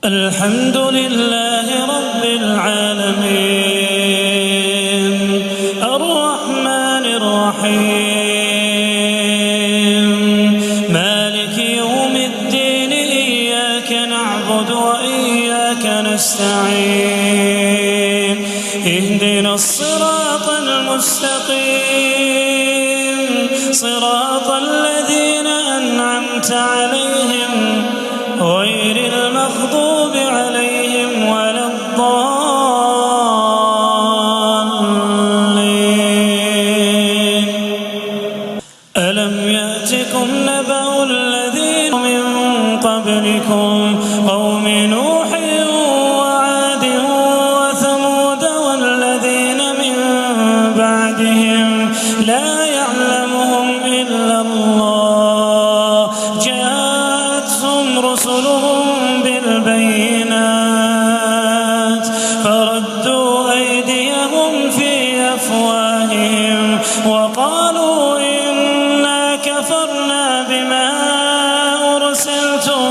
الحمد لله رب العالمين الرحمن الرحيم مالك يوم الدين إياك نعبد وإياك نستعين اهدنا الصراط المستقيم صراط الذين أنعمت عليهم غير المغضوب عليهم ولا الضالين. ألم يأتكم نبأ الذين من قبلكم قوم نوح وعاد وثمود والذين من بعدهم لا يعلمهم إلا الله جاءتهم رسلهم بالبينات فردوا أيديهم في أفواههم وقالوا إنا كفرنا بما أرسلتم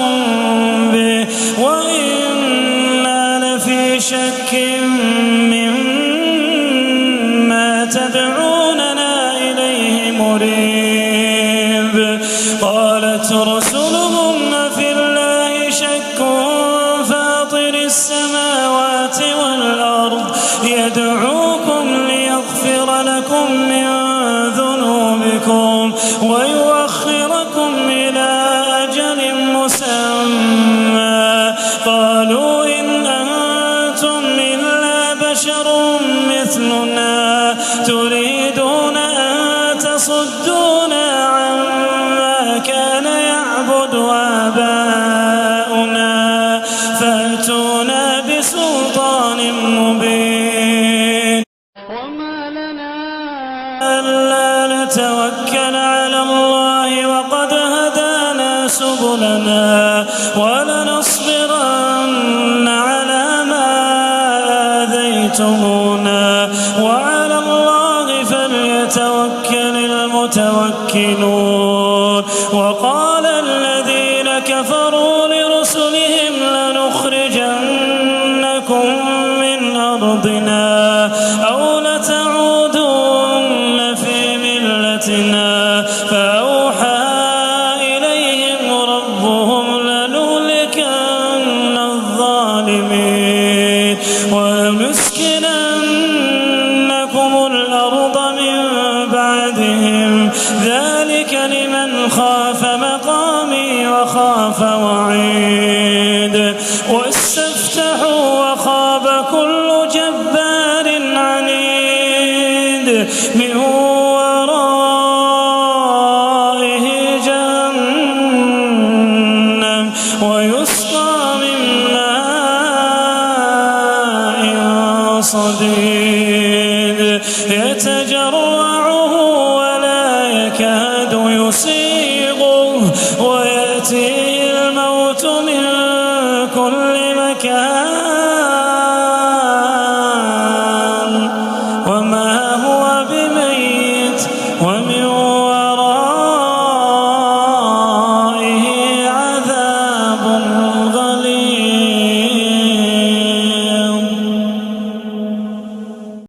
به وإنا لفي شك مما تدعوننا إليه مريب. قالت رسلهم أفي الله شك فاطر السماوات والأرض يدعوكم ليغفر لكم من ذنوبكم ويؤخركم إلى أجل مسمى قالوا إن أنتم إلا بشر مثلنا تريدون أن تصدونا عما كان يعبد آباؤنا فأتونا بسلطان مبين. وما لنا ألا نتوكل على الله وقد هدانا سبلنا ولنصبرن على ما آذيتمونا